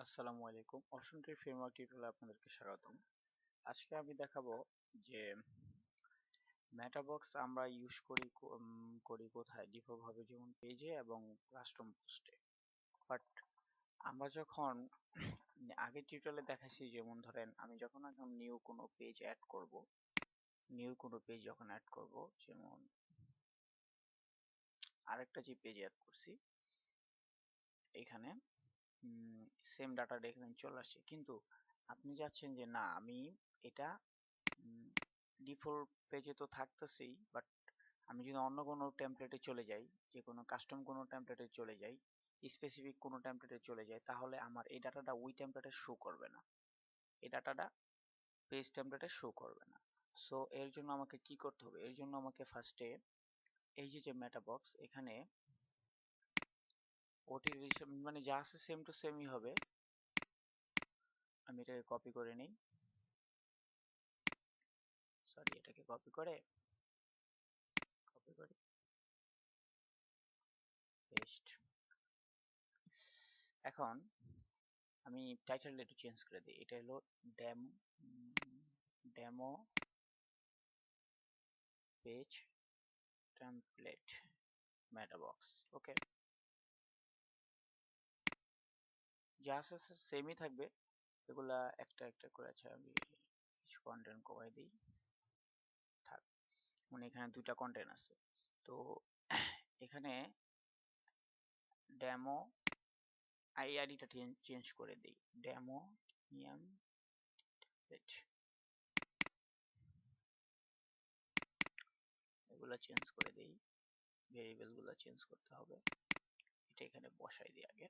আসসালামু আলাইকুম। Option tree framework টিউটোরিয়ালে আপনাদেরকে স্বাগতম। আজকে আমি দেখাবো যে মেটাবক্স আমরা ইউজ করি কোথায়, ডিফল্ট ভাবে যেমন পেজে এবং কাস্টম পোস্টে। বাট আমরা যখন আগের টিউটোরিয়ালে দেখাইছি, যেমন ধরেন আমি যখন এখন নিউ কোনো পেজ অ্যাড করব, যেমন আরেকটা যে পেজ অ্যাড করছি এখানে সেম ডাটাটা এখানে চলে আসছে, কিন্তু আপনি যাচ্ছেন যে না আমি এটা ডিফল্ট পেজে তো থাকতেছেই, বাট আমি যদি অন্য কোনো টেমপ্লেটে চলে যাই, যে কোনো কাস্টম কোনো টেমপ্লেটে চলে যাই, স্পেসিফিক কোনো টেমপ্লেটে চলে যাই, তাহলে আমার এই ডাটাটা ওই টেমপ্লেটে শো করবে না, এই ডাটাটা পেজ টেমপ্লেটে শো করবে না। সো এর জন্য আমাকে কি করতে হবে? এর জন্য আমাকে ফার্স্টে এই যে মেটাবক্স, এখানে ওটি মানে যা আছে সেম টু সেমই হবে। আমি এটাকে কপি করে নিই, এটাকে কপি করে পেস্ট। এখন আমি টাইটেলটা একটু চেঞ্জ করে দিই, এটা হলো ডেমো পেজ টেমপ্লেট মেটাবক্স। ওকে, যা আছে সেমই থাকবে, এগুলা একটা একটা করে। আচ্ছা, আমি কিছু কন্টেন্ট কমাই দিই, থাক। মানে এখানে দুইটা কন্টেন্ট আছে, তো এখানে ডেমো আইডিটা চেঞ্জ করে দিই, ডেমো নিয়াম টেমপ্লেট, এগুলা চেঞ্জ করে দেই, ভেরিয়েবল গুলা চেঞ্জ করতে হবে, এটা এখানে বসাই দিই আগে।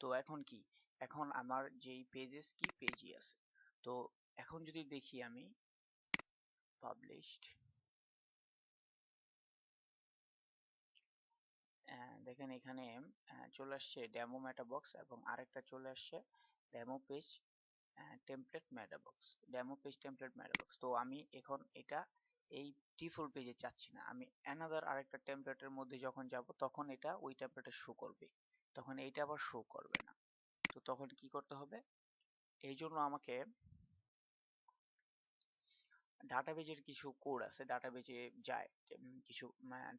তো এখন কি, এখন আমার যেই পেজেস কি পেজই আছে। তো এখন যদি দেখি আমি পাবলিশড, দেখেন এখানে চলে আসছে ডেমো মেটাবক্স এবং আরেকটা চলে আসছে ডেমো পেজ টেমপ্লেট মেটাবক্স, তো আমি এখন এটা এই ডিফল্ট পেজে চাচ্ছি না, আমি অ্যানাদার আরেকটা টেমপ্লেটের মধ্যে যখন যাব তখন এটা ওই টেমপ্লেটে শো করবে, তখন এইটা আবার শো করবে না। তো তখন কি করতে হবে? এই জন্য আমাকে ডাটাবেজের কিছু কোড আছে, ডাটাবেজে যায়, কিছু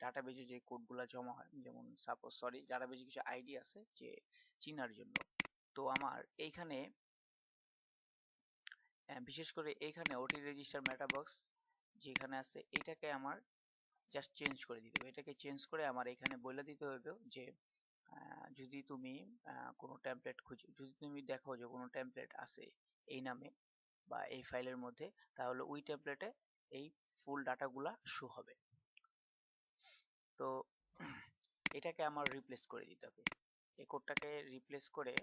ডাটাবেজে যে কোডগুলো জমা হয়, যেমন ডাটাবেজে কিছু আইডি আছে যে চিনার জন্য। তো আমার এইখানে বিশেষ করে এইখানে ওটি রেজিস্টার মেটাবক্স যেখানে আছে, এটাকে আমার জাস্ট চেঞ্জ করে দিতে হবে। এটাকে চেঞ্জ করে আমার এখানে বলে দিতে হবে যে যদি তুমি কোনো টেমপ্লেট খুঁজে, যদি তুমি দেখো যে কোনো টেমপ্লেট আছে এই নামে বা এই ফাইলের মধ্যে, তাহলে ওই টেমপ্লেটে এই ফুল ডাটাগুলা শো হবে। তো এটাকে আমার রিপ্লেস করে দিতে হবে, এই কোডটাকে রিপ্লেস করে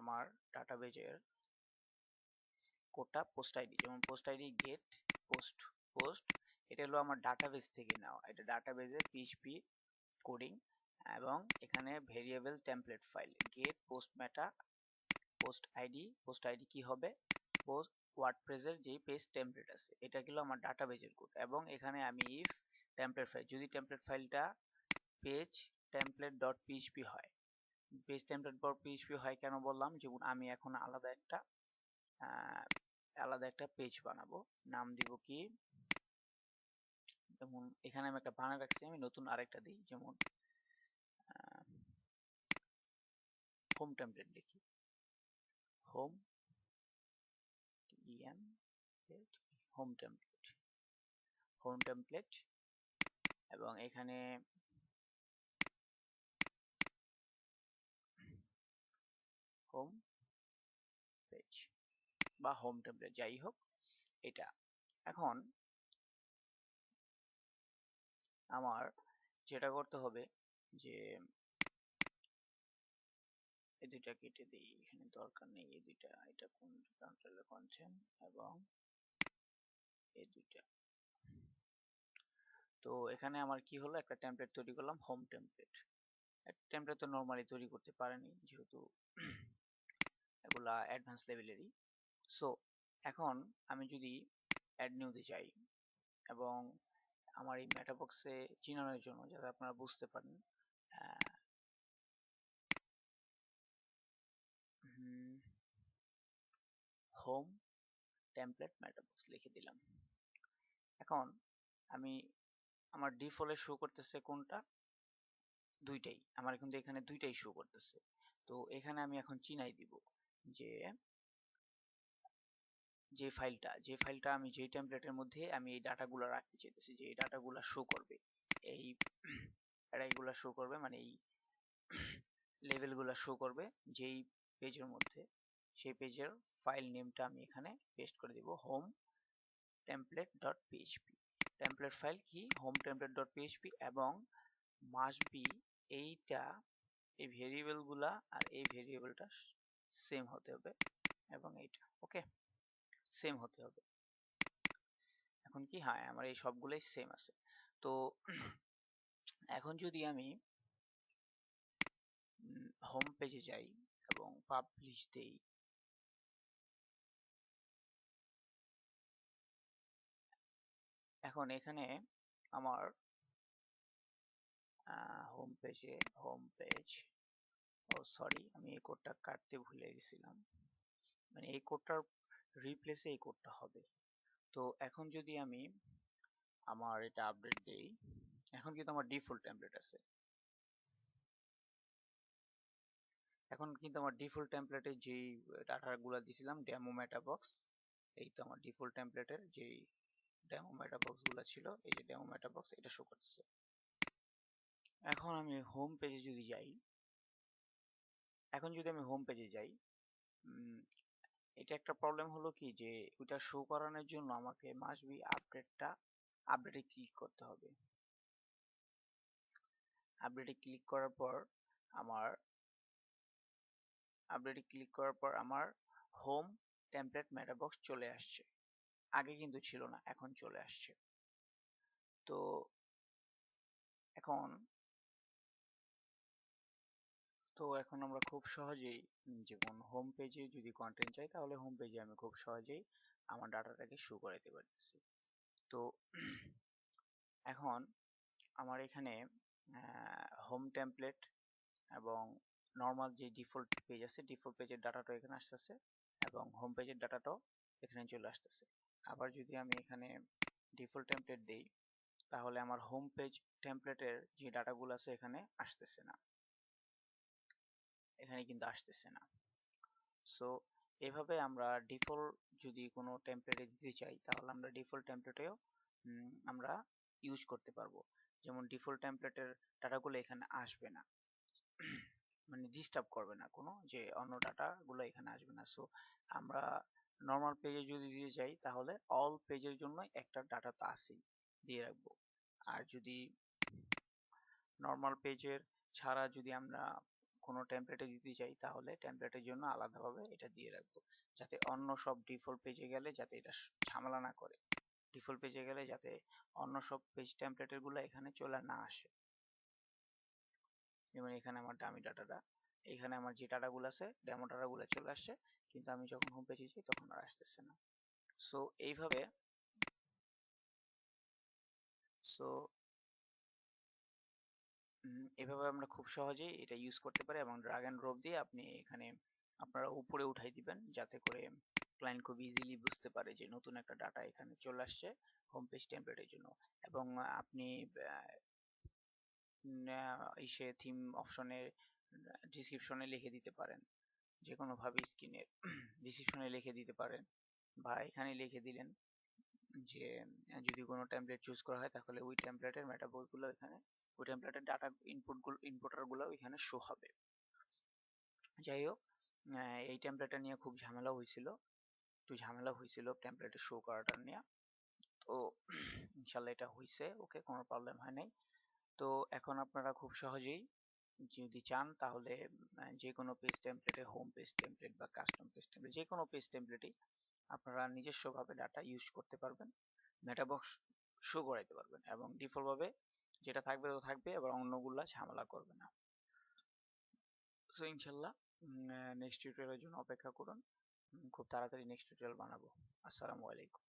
আমার ডাটাবেজের কোডটা পোস্ট আইডি, যেমন পোস্ট আইডি গেট পোস্ট, এটা হলো আমার ডাটাবেজ থেকে নেওয়া, এটা ডাটাবেজে পিএইচপি কোডিং, এবং এখানে variable template file get post ID কি হবে, পোস্ট ওয়ার্ডপ্রেসের যে পেজ টেমপ্লেট আছে, এটা গেল আমার ডাটাবেজের কোড। এবং এখানে আমি ইফ টেমপ্লেট ফাইল, যদি টেমপ্লেট ফাইলটা পেজ টেমপ্লেট ডট পিএইচপি হয়, পেজ টেমপ্লেট ডট পিএইচপি হয় কেন বললাম, যেমন আমি এখন আলাদা একটা পেজ বানাবো, নাম দিব কি, যেমন এখানে আমি একটা বানায় রাখছি, আমি নতুন আরেকটা দিই, যেমন হোম টেমপ্লেট লিখি, হোম হোম টেমপ্লেট, এবং এখানে হোম পেজ বা হোম টেমপ্লেট যাই হোক এটা। এখন আমার যেটা করতে হবে যে এই দুইটা কেটে দিই, এখানে দরকার নেই এই দুইটা, এটা কোন কন্টেন্ট এবং এই দুইটা। তো এখানে আমার কি হলো, একটা টেমপ্লেট তৈরি করলাম, হোম টেমপ্লেট। একটা টেমপ্লেট তো নরমালি তৈরি করতে পারেনি, যেহেতু এগুলা অ্যাডভান্স লেভেলেরই। সো এখন আমি যদি অ্যাড নিউতে যাই, এবং আমার এই মেটাবক্সে চিনানোর জন্য, যাতে আপনারা বুঝতে পারেন, হোম টেমপ্লেট মেটাবক্স লিখে দিলাম। এখন আমি আমার ডিফল্টে শো করতেছে কোনটা, দুইটাই আমার কিন্তু এখানে দুইটাই শো করতেছে। তো এখানে আমি এখন চিনাই দিব যে যে ফাইলটা আমি যেই টেমপ্লেটের মধ্যে আমি এই ডাটাগুলো রাখতে চাইতেছি, যে এই ডাটাগুলো শো করবে, এই অ্যারেগুলো শো করবে, মানে এই লেভেলগুলো শো করবে যেই পেজের মধ্যে, সেই পেজের ফাইল নেমটা আমি এখানে পেস্ট করে দিব home template dot PHP. Template file কি হোম টেমপ্লেট ডট পিএইচপি, এবং মাস্ট বি এইটা, এই ভেরিয়েবলগুলা আর এই ভেরিয়েবলটা সেম হতে হবে, এবং এইটা ওকে সেম হতে হবে। এখন কি, হ্যাঁ আমার এই সবগুলোই সেম আছে। তো এখন যদি আমি হোম পেজে যাই এবং পাবলিশ দেই, এখন এখানে আমার হোম পেজ, ও সরি আমি এই কোডটা কাটতে ভুলে গেছিলাম, মানে এই কোডটার রিপ্লেসে এই কোডটা হবে। তো এখন যদি আমি আমার এটা আপডেট দেই, এখন কিন্তু আমার ডিফল্ট টেমপ্লেট আছে। এখন কিন্তু আমার ডিফল্ট টেমপ্লেটে যেই ডাটাগুলো দিয়েছিলাম ডেমো মেটাবক্স, এই তো আমার ডিফল্ট টেমপ্লেটের যেই ডেমো মেটাবক্স গুলো ছিল, এই যে ডেমো মেটাবক্স এটা শো করতেছে। এখন আমি হোম পেজে যদি যাই, এটা একটা প্রবলেম হলো কি, যে ওইটা শো করানোর জন্য আমাকে মাস্ট বি আপডেটে ক্লিক করতে হবে। আপডেটে ক্লিক করার পর আমার হোম টেমপ্লেট মেটাবক্স চলে আসছে। আগে কিন্তু ছিল না, এখন চলে আসছে। তো এখন আমরা খুব সহজেই, যেমন হোম পেজে যদি কন্টেন্ট চাই, তাহলে হোম পেজে আমি খুব সহজেই আমার ডাটাটাকে শো করাতে পারতেছি। তো এখন আমার এখানে হোম টেমপ্লেট এবং নর্মাল যে ডিফল্ট পেজ আছে, ডিফল্ট পেজের ডাটাটাও এখানে আসতেছে, এবং হোম পেজের ডাটাটাও এখানে চলে আসতেছে। আবার যদি আমি এখানে ডিফল্ট টেমপ্লেট দেই, তাহলে আমার হোম পেজ টেমপ্লেটের যে ডাটাগুলো আছে এখানে আসতেছে না, এখানে কিন্তু আসতেছে না। সো এভাবে আমরা ডিফল্ট যদি কোনো টেমপ্লেটে দিতে চাই, তাহলে আমরা ডিফল্ট টেমপ্লেটেও আমরা ইউজ করতে পারবো। যেমন ডিফল্ট টেমপ্লেটের ডাটাগুলো এখানে আসবে না, মানে ডিস্টার্ব করবে না কোনো, যে অন্য ডাটাগুলো এখানে আসবে না। সো আমরা নর্মাল পেজে যদি দিতে চাই, তাহলে অল পেজের জন্য একটা ডাটা তো আছেই, দিয়ে রাখবো। আর যদি নর্মাল পেজের ছাড়া যদি আমরা কোনো টেমপ্লেটে দিতে চাই, তাহলে টেমপ্লেটের জন্য আলাদাভাবে এটা দিয়ে রাখবো, যাতে অন্য সব ডিফল্ট পেজে গেলে যাতে এটা ঝামেলা না করে, ডিফল্ট পেজে গেলে যাতে অন্য সব পেজ টেমপ্লেটের গুলো এখানে চলে না আসে। যেমন এখানে আমার ডামি ডাটাটা, এখানে আমার যে ডাটাগুলো আছে ডেমো ডাটাগুলো চলে আসছে, কিন্তু আমি যখন হোম পেজে যাই তখন আর আসতেছে না। সো এইভাবে সো এভাবে আমরা খুব সহজেই এটা ইউজ করতে পারি, এবং ড্রাগ এন্ড ড্রপ দিয়ে আপনি এখানে আপনারা উপরে উঠাই দিবেন, যাতে করে ক্লায়েন্ট খুব ইজিলি বুঝতে পারে যে নতুন একটা ডাটা এখানে চলে আসছে হোম পেজ টেমপ্লেটের জন্য। এবং আপনি ইসে থিম অপশনে ডিসক্রিপশনে লিখে দিতে পারেন, যে কোনো ভাবে স্ক্রিনের ডিসক্রিপশনে লিখে দিতে পারেন, বা এখানে লিখে দিলেন যে যদি কোনো টেমপ্লেট চুজ করা হয়, তাহলে ওই টেমপ্লেটের মেটাবক্স গুলো এখানে, ওই টেমপ্লেটের ডাটা ইনপুটার গুলো এখানে শো হবে। যাই হোক, এই টেমপ্লেটটা নিয়ে খুব ঝামেলা হয়েছিল টেমপ্লেটে শো করাটা নিয়ে। তো ইনশাল্লাহ এটা হয়েছে ওকে, কোনো প্রবলেম হয় নাই। তো এখন আপনারা খুব সহজেই যদি চান, তাহলে যে কোনো পেজ টেমপ্লেটে, হোম পেজ টেমপ্লেট বা কাস্টম পেজ টেমপ্লেট, যে কোনো পেজ টেমপ্লেটই আপনারা নিজস্বভাবে ডাটা ইউজ করতে পারবেন, মেটাবক্স শো করাইতে পারবেন, এবং ডিফল্ট ভাবে যেটা থাকবে তো থাকবে, আবার অন্যগুলা ঝামেলা করবে না। সো ইনশাল্লাহ নেক্সট টিউটোরিয়ালের জন্য অপেক্ষা করুন, খুব তাড়াতাড়ি নেক্সট টিউটোরিয়াল বানাবো। আসসালামু আলাইকুম।